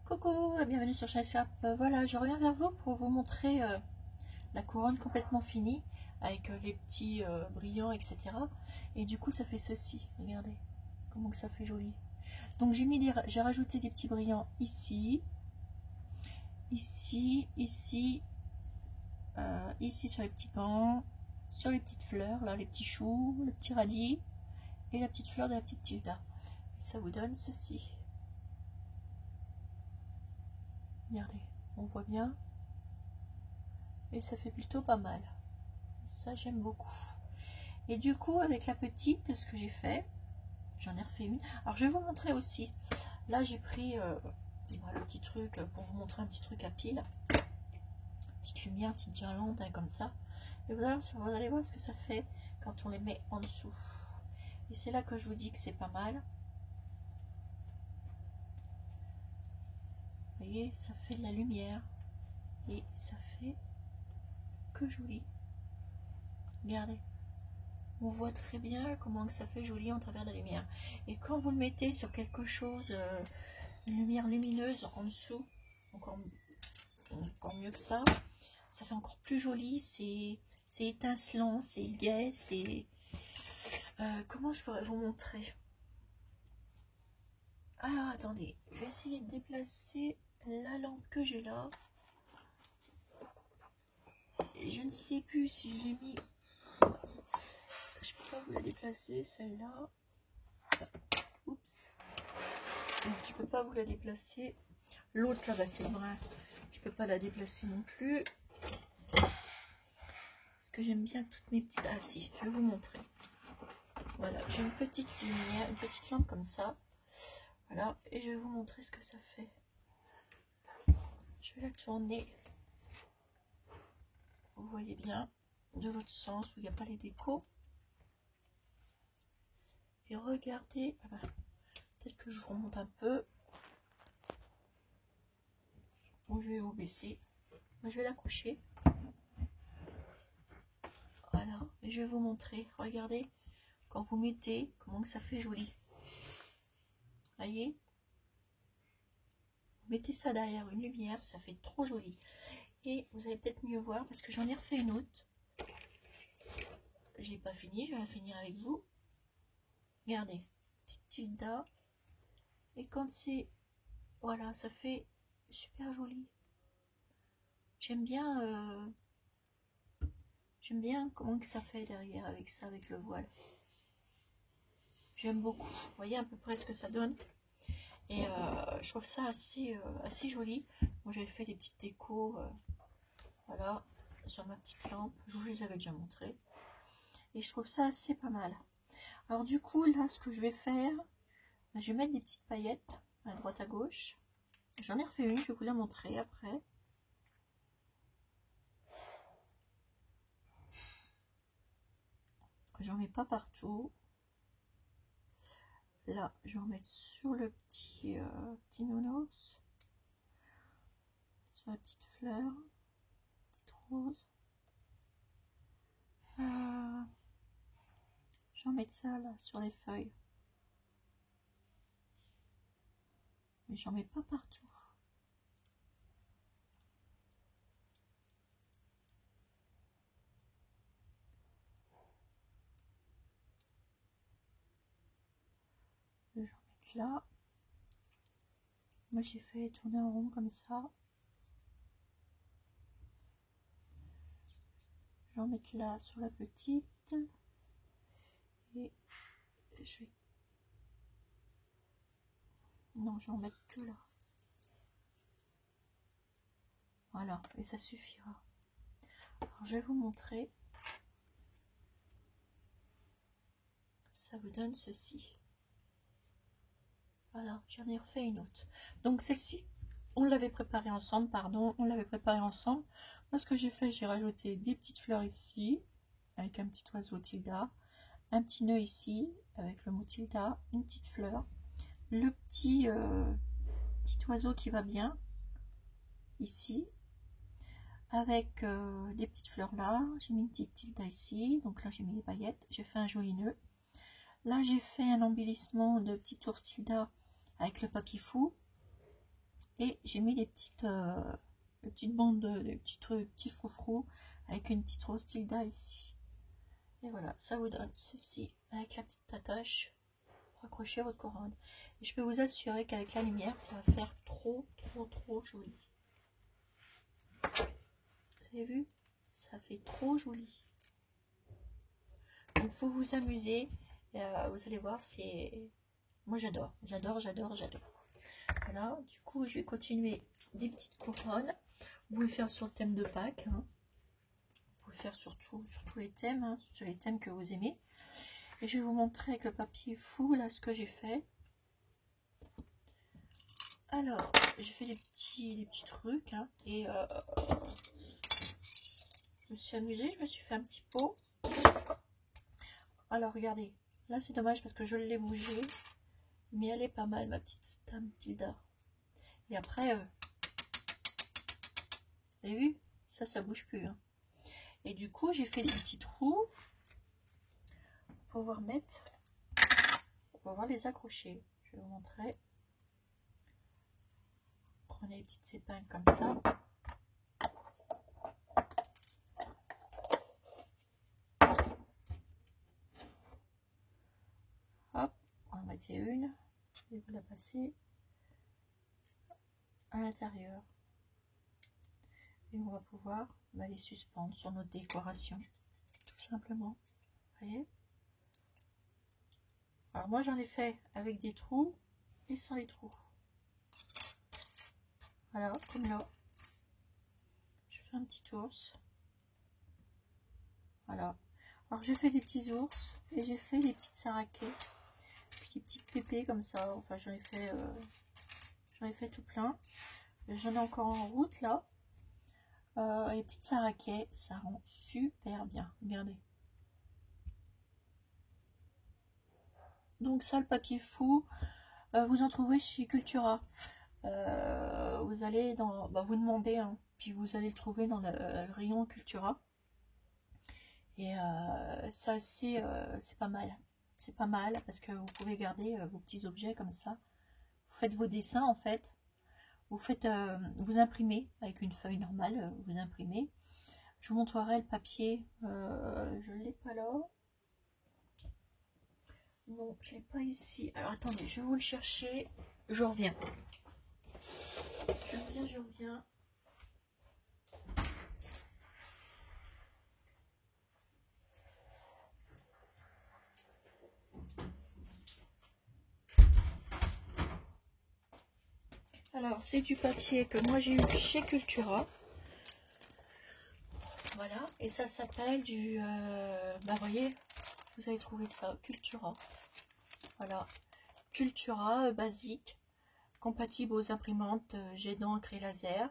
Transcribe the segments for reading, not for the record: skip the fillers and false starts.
Coucou, bienvenue sur Chassap. Voilà, je reviens vers vous pour vous montrer la couronne complètement finie avec les petits brillants, etc. Et du coup, ça fait ceci. Regardez comment que ça fait joli. Donc j'ai rajouté des petits brillants ici, ici, ici, ici sur les petits gants, sur les petites fleurs, là les petits choux, le petit radis et la petite fleur de la petite tilda. Et ça vous donne ceci. Regardez, on voit bien. Et ça fait plutôt pas mal. Ça, j'aime beaucoup. Et du coup, avec la petite, ce que j'ai fait, j'en ai refait une. Alors, je vais vous montrer aussi. Là, j'ai pris le petit truc pour vous montrer un petit truc à pile. Petite lumière, petite guirlande, hein, comme ça. Et voilà, vous allez voir ce que ça fait quand on les met en dessous. Et c'est là que je vous dis que c'est pas mal. Vous voyez, ça fait de la lumière. Et ça fait que joli. Regardez. On voit très bien comment que ça fait joli en travers de la lumière. Et quand vous le mettez sur quelque chose, une lumière lumineuse en dessous, encore mieux que ça fait encore plus joli, c'est étincelant, c'est gai, c'est... comment je pourrais vous montrer? Ah, attendez, je vais essayer de déplacer la lampe que j'ai là. Et je ne sais plus si je l'ai mis... Je peux pas vous la déplacer, celle-là. Oups. Donc, je peux pas vous la déplacer. L'autre là-bas, c'est le brun. Je peux pas la déplacer non plus. Parce que j'aime bien toutes mes petites... Ah si, je vais vous montrer. Voilà, j'ai une petite lumière, une petite lampe comme ça. Voilà, et je vais vous montrer ce que ça fait. Je vais la tourner. Vous voyez bien, de l'autre sens où il n'y a pas les décos. Et regardez, voilà. Peut-être que je vous remonte un peu. Bon, je vais vous baisser. Moi, je vais l'accrocher. Voilà, et je vais vous montrer. Regardez, quand vous mettez, comment que ça fait joli. Voyez, mettez ça derrière une lumière, ça fait trop joli. Et vous allez peut-être mieux voir parce que j'en ai refait une autre. J'ai pas fini, je vais la finir avec vous. Regardez, petite tilda. Et quand c'est, voilà, ça fait super joli. J'aime bien comment que ça fait derrière avec ça, avec le voile. J'aime beaucoup. Vous voyez à peu près ce que ça donne. Et je trouve ça assez joli. Moi, j'avais fait des petites décos, voilà, sur ma petite lampe. Je vous les avais déjà montré. Et je trouve ça assez pas mal. Alors du coup, là, ce que je vais faire, je vais mettre des petites paillettes à droite à gauche. J'en ai refait une, je vais vous la montrer après. J'en mets pas partout. Là, je vais en mettre sur le petit nounours. Sur la petite fleur. Petite rose. Je vais en mettre ça là, sur les feuilles. Mais j'en mets pas partout. Je vais en mettre là. Moi, j'ai fait tourner en rond comme ça. Je vais en mettre là sur la petite. Et je vais... Non, je vais en mettre que là. Voilà, et ça suffira. Alors, je vais vous montrer. Ça vous donne ceci. Voilà, j'en ai refait une autre. Donc celle-ci, on l'avait préparée ensemble, pardon, on l'avait préparée ensemble. Moi, ce que j'ai fait, j'ai rajouté des petites fleurs ici, avec un petit oiseau tilda, un petit nœud ici, avec le mot tilda, une petite fleur, le petit oiseau qui va bien, ici, avec les petites fleurs là. J'ai mis une petite tilda ici, donc là j'ai mis les paillettes, j'ai fait un joli nœud. Là j'ai fait un embellissement de petit ours tilda avec le papier fou Et j'ai mis des petites bandes, des petits froufrous avec une petite rose tilda ici. Et voilà, ça vous donne ceci avec la petite attache pour accrocher votre couronne. Et je peux vous assurer qu'avec la lumière, ça va faire trop joli. Vous avez vu? Ça fait trop joli. Donc faut vous amuser. Vous allez voir, c'est... Moi j'adore. Voilà, du coup je vais continuer des petites couronnes. Vous pouvez faire sur le thème de Pâques. Hein. Vous pouvez faire sur tous les thèmes, hein, sur les thèmes que vous aimez. Et je vais vous montrer avec le papier fou là ce que j'ai fait. Alors, j'ai fait des petits trucs. Hein, et je me suis amusée, je me suis fait un petit pot. Alors regardez, là c'est dommage parce que je l'ai bougé. Mais elle est pas mal ma petite dame Tilda. Et après, vous avez vu? Ça bouge plus. Hein. Et du coup, j'ai fait des petits trous pour pouvoir mettre, pour pouvoir les accrocher. Je vais vous montrer. Prenez les petites épingles comme ça. Hop, on en mettait une. Et vous la passez à l'intérieur. Et on va pouvoir les suspendre sur notre décoration. Tout simplement. Vous voyez? Alors moi j'en ai fait avec des trous et sans les trous. Voilà, comme là. Je fais un petit ours. Voilà. Alors j'ai fait des petits ours et j'ai fait des petites saraquets. Puis des petites pépées comme ça. Enfin j'en ai fait tout plein. J'en ai encore en route là. Les petites saraquets, ça rend super bien. Regardez. Donc ça, le papier fou, vous en trouvez chez Cultura. Vous allez dans, vous demandez, hein, puis vous allez le trouver dans le rayon Cultura. Et ça, c'est pas mal. C'est pas mal parce que vous pouvez garder vos petits objets comme ça. Vous faites vos dessins en fait. Vous imprimez avec une feuille normale. Vous imprimez. Je vous montrerai le papier. Je l'ai pas là. Non, je l'ai pas ici. Alors attendez, je vais vous le chercher. Je reviens. Je reviens. Alors, c'est du papier que moi j'ai eu chez Cultura. Voilà, et ça s'appelle du... vous voyez, vous avez trouvé ça, Cultura. Voilà, Cultura basique, compatible aux imprimantes jet d'encre et laser,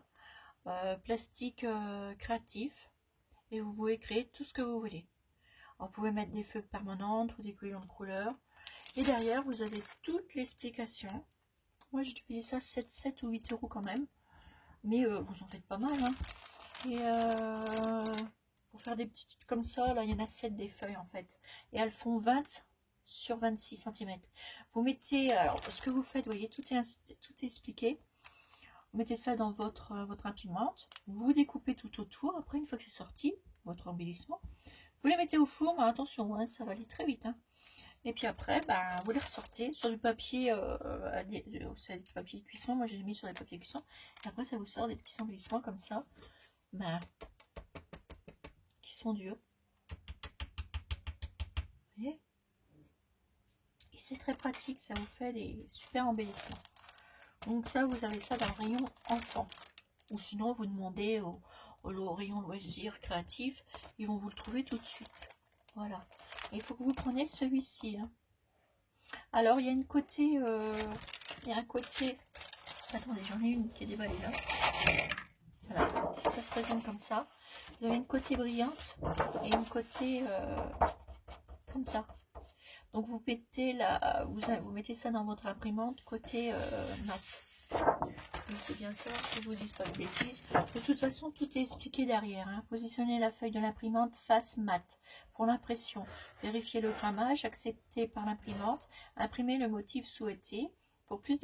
plastique créatif, et vous pouvez créer tout ce que vous voulez. Alors, vous pouvez mettre des feuilles permanentes ou des crayons de couleur. Et derrière, vous avez toute l'explication. Moi, j'ai payé ça 7 ou 8 € quand même. Mais vous en faites pas mal. Hein. Et pour faire des petites comme ça, là, il y en a 7 des feuilles en fait. Et elles font 20 sur 26 cm. Vous mettez, alors ce que vous faites, vous voyez, tout est expliqué. Vous mettez ça dans votre imprimante. Vous découpez tout autour. Après, une fois que c'est sorti, votre embellissement, vous les mettez au four. Mais attention, hein, ça va aller très vite. Hein. Et puis après, vous les ressortez sur du papier, c'est du papier de cuisson. Moi, j'ai mis sur les papiers cuisson. Et après, ça vous sort des petits embellissements comme ça, qui sont durs. Vous voyez? Et c'est très pratique, ça vous fait des super embellissements. Donc ça, vous avez ça dans le rayon enfant. Ou sinon, vous demandez au rayon loisirs créatifs, ils vont vous le trouver tout de suite. Voilà. Et il faut que vous preniez celui-ci. Hein. Alors, il y a un côté... Attendez, j'en ai une qui est déballée là. Voilà, ça se présente comme ça. Vous avez une côté brillante et une côté comme ça. Donc vous mettez ça dans votre imprimante côté mat. C'est bien ça, que je vous dise pas de bêtises. De toute façon, tout est expliqué derrière. Hein. Positionnez la feuille de l'imprimante face mat pour l'impression. Vérifiez le grammage accepté par l'imprimante. Imprimez le motif souhaité. Pour plus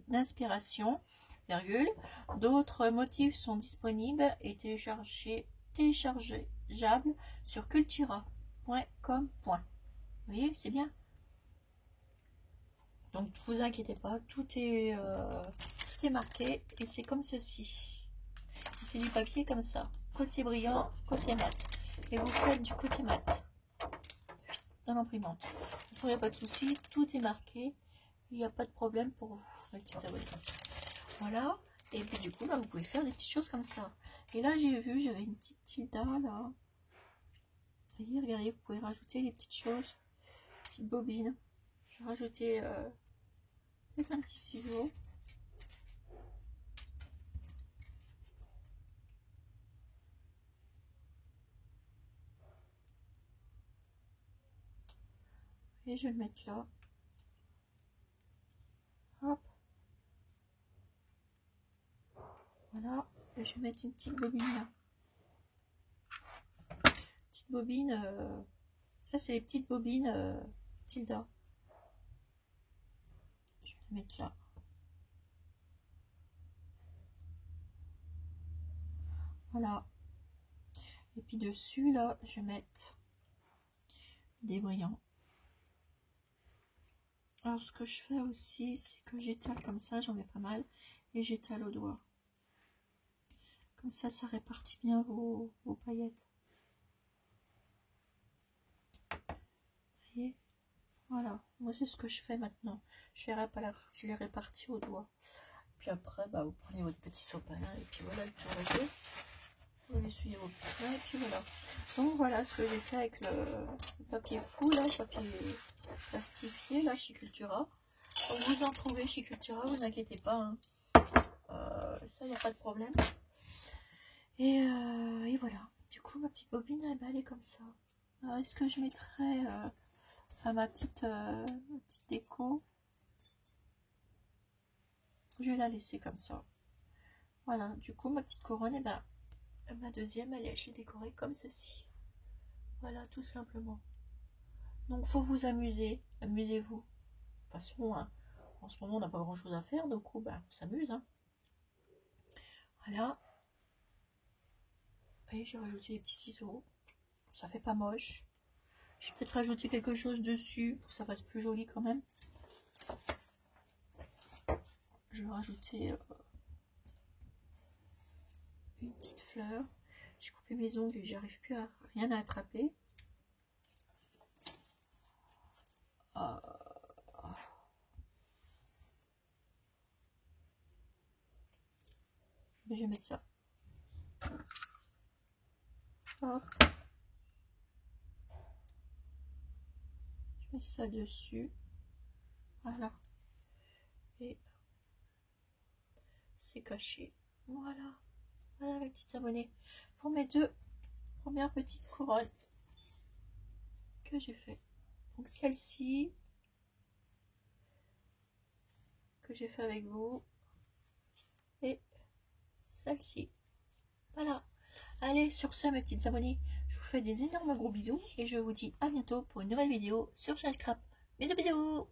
d'inspiration, virgule. D'autres motifs sont disponibles et téléchargeables sur cultura.com. Vous voyez, c'est bien. Donc, ne vous inquiétez pas, tout est marqué et c'est comme ceci. C'est du papier comme ça, côté brillant, côté mat. Et vous faites du côté mat dans l'imprimante. De toute façon, il n'y a pas de souci, tout est marqué. Il n'y a pas de problème pour vous, mes petits abonnés. Voilà. Et puis du coup, bah, vous pouvez faire des petites choses comme ça. Et là, j'ai vu, j'avais une petite tilda là. Vous voyez, regardez, vous pouvez rajouter des petites choses, petites bobines. Je vais rajouter peut-être un petit ciseau. Et je vais le mettre là. Hop. Voilà. Et je vais mettre une petite bobine là. Petite bobine. Ça, c'est les petites bobines tilda. Je vais la mettre là. Voilà. Et puis dessus, là, je vais mettre des brillants. Alors, ce que je fais aussi, c'est que j'étale comme ça, j'en mets pas mal, et j'étale au doigt. Comme ça répartit bien vos paillettes. Vous voyez? Voilà, moi c'est ce que je fais maintenant. Je les répartis au doigt. Puis après, bah, vous prenez votre petit sopalin, et puis voilà, le tout régé. Vous essuyez vos petits mains, et puis voilà. Donc voilà ce que j'ai fait avec le papier fou, là, le papier plastifié, là, chez Cultura. Donc vous en trouvez chez Cultura, vous n'inquiétez pas, hein. Ça, il n'y a pas de problème. Et voilà. Du coup, ma petite bobine, elle est comme ça. Est-ce que je mettrais à ma petite déco? Je vais la laisser comme ça. Voilà. Du coup, ma petite couronne, et ma deuxième, je l'ai décorée comme ceci. Voilà, tout simplement. Donc, faut vous amuser. Amusez-vous. De toute façon, hein, en ce moment, on n'a pas grand-chose à faire. Donc, on s'amuse. Hein. Voilà. Vous voyez, j'ai rajouté les petits ciseaux. Ça fait pas moche. Je vais peut-être rajouter quelque chose dessus pour que ça fasse plus joli quand même. Je vais rajouter une petite fleur. J'ai coupé mes ongles et j'arrive plus à rien à attraper. Mais je vais mettre ça. Hop. Je mets ça dessus. Voilà. Et c'est caché. Voilà. Voilà mes petites abonnées. Pour mes deux premières petites couronnes que j'ai fait. Donc celle-ci que j'ai fait avec vous. Et celle-ci. Voilà. Allez, sur ce mes petites abonnées, je vous fais des énormes gros bisous et je vous dis à bientôt pour une nouvelle vidéo sur Shell Scrap. Bisous bisous.